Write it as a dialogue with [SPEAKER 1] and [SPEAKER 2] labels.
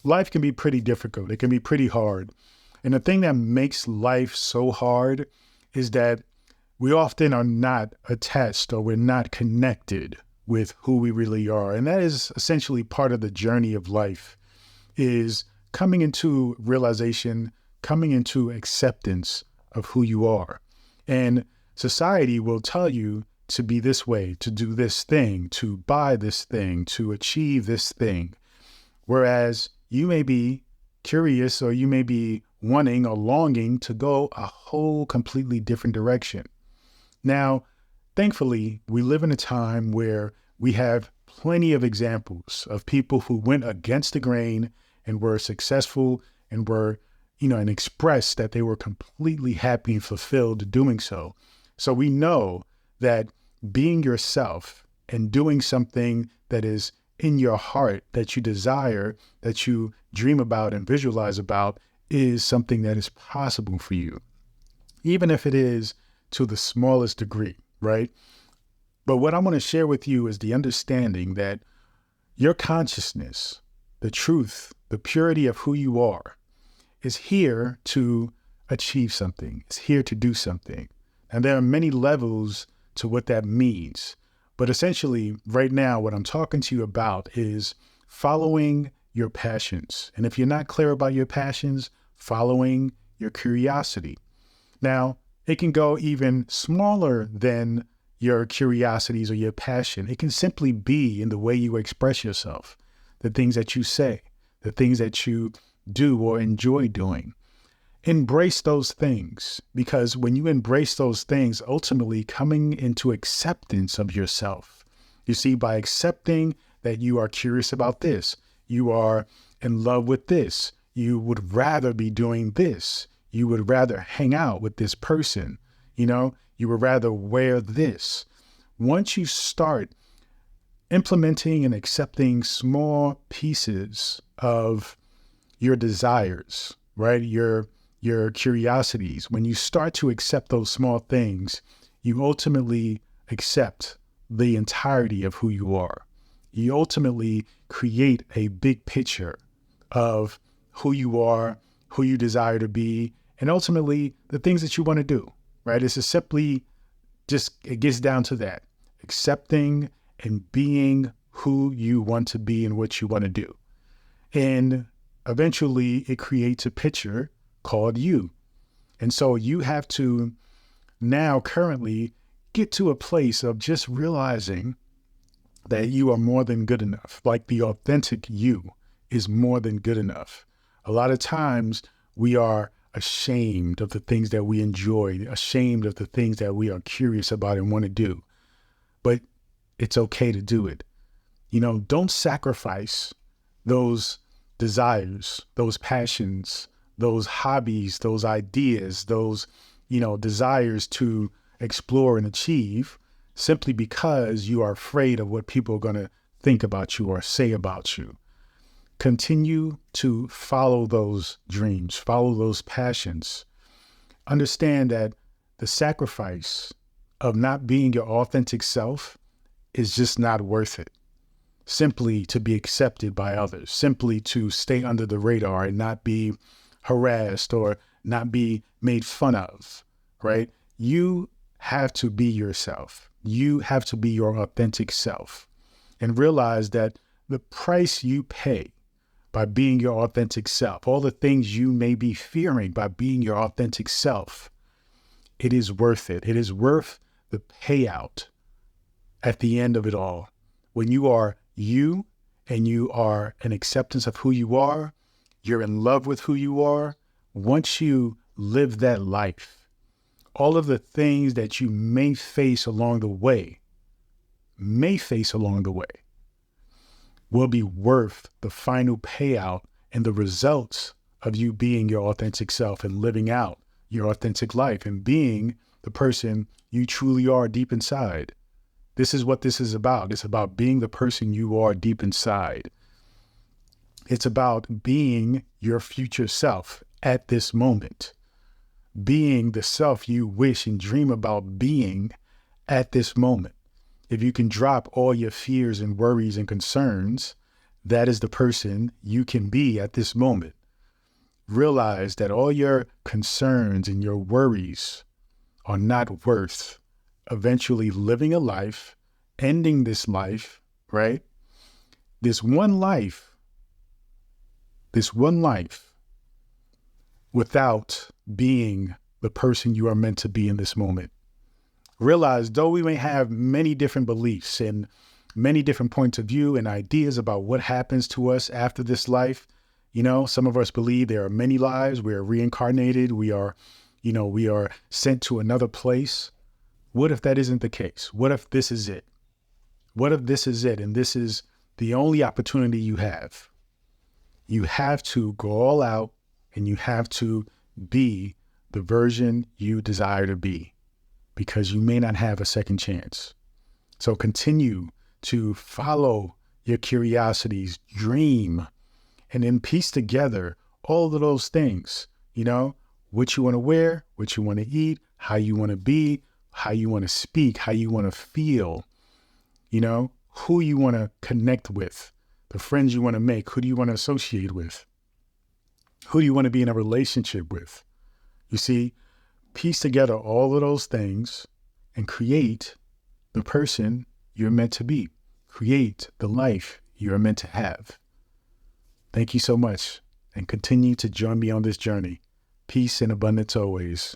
[SPEAKER 1] life can be pretty difficult. It can be pretty hard. And the thing that makes life so hard is that we often are not attached or we're not connected with who we really are. And that is essentially part of the journey of life, is coming into realization, coming into acceptance of who you are. And society will tell you to be this way, to do this thing, to buy this thing, to achieve this thing. Whereas you may be curious or you may be wanting or longing to go a whole completely different direction. Now, thankfully, we live in a time where we have plenty of examples of people who went against the grain and were successful and were, and expressed that they were completely happy and fulfilled doing so. So we know that being yourself and doing something that is in your heart, that you desire, that you dream about and visualize about, is something that is possible for you, even if it is to the smallest degree, right? But what I want to share with you is the understanding that your consciousness, the truth, the purity of who you are, is here to achieve something. It's here to do something. And there are many levels to what that means. But essentially, right now, what I'm talking to you about is following your passions. And if you're not clear about your passions, following your curiosity. Now, it can go even smaller than your curiosities or your passion. It can simply be in the way you express yourself, the things that you say, the things that you do or enjoy doing. Embrace those things, because when you embrace those things, ultimately coming into acceptance of yourself. You see, by accepting that you are curious about this, you are in love with this, you would rather be doing this, you would rather hang out with this person, you would rather wear this. Once you start implementing and accepting small pieces of your desires, right? Your curiosities, when you start to accept those small things, you ultimately accept the entirety of who you are. You ultimately create a big picture of who you are, who you desire to be, and ultimately the things that you want to do, right? It's just simply it gets down to that, accepting and being who you want to be and what you want to do. And eventually it creates a picture called you. And so you have to now currently get to a place of just realizing that you are more than good enough. Like the authentic you is more than good enough. A lot of times we are ashamed of the things that we enjoy, ashamed of the things that we are curious about and want to do. But it's okay to do it. Don't sacrifice those desires, those passions, those hobbies, those ideas, those, desires to explore and achieve simply because you are afraid of what people are going to think about you or say about you. Continue to follow those dreams, follow those passions. Understand that the sacrifice of not being your authentic self is just not worth it. Simply to be accepted by others, simply to stay under the radar and not be harassed or not be made fun of, right? You have to be yourself. You have to be your authentic self, and realize that the price you pay by being your authentic self, all the things you may be fearing by being your authentic self, it is worth it. It is worth the payout at the end of it all. When you are you and you are in acceptance of who you are, you're in love with who you are. Once you live that life, all of the things that you may face along the way, will be worth the final payout and the results of you being your authentic self and living out your authentic life and being the person you truly are deep inside. This is what this is about. It's about being the person you are deep inside. It's about being your future self at this moment, being the self you wish and dream about being at this moment. If you can drop all your fears and worries and concerns, that is the person you can be at this moment. Realize that all your concerns and your worries are not worth eventually living a life, ending this life, right? This one life, without being the person you are meant to be in this moment. Realize, though we may have many different beliefs and many different points of view and ideas about what happens to us after this life, some of us believe there are many lives. We are reincarnated. We are sent to another place. What if that isn't the case? What if this is it? What if this is it? And this is the only opportunity you have. You have to go all out and you have to be the version you desire to be, because you may not have a second chance. So continue to follow your curiosities, dream, and then piece together all of those things, what you want to wear, what you want to eat, how you want to be, how you want to speak, how you want to feel, who you want to connect with, the friends you want to make, who do you want to associate with, who do you want to be in a relationship with. You see, piece together all of those things and create the person you're meant to be. Create the life you're meant to have. Thank you so much, and continue to join me on this journey. Peace and abundance always.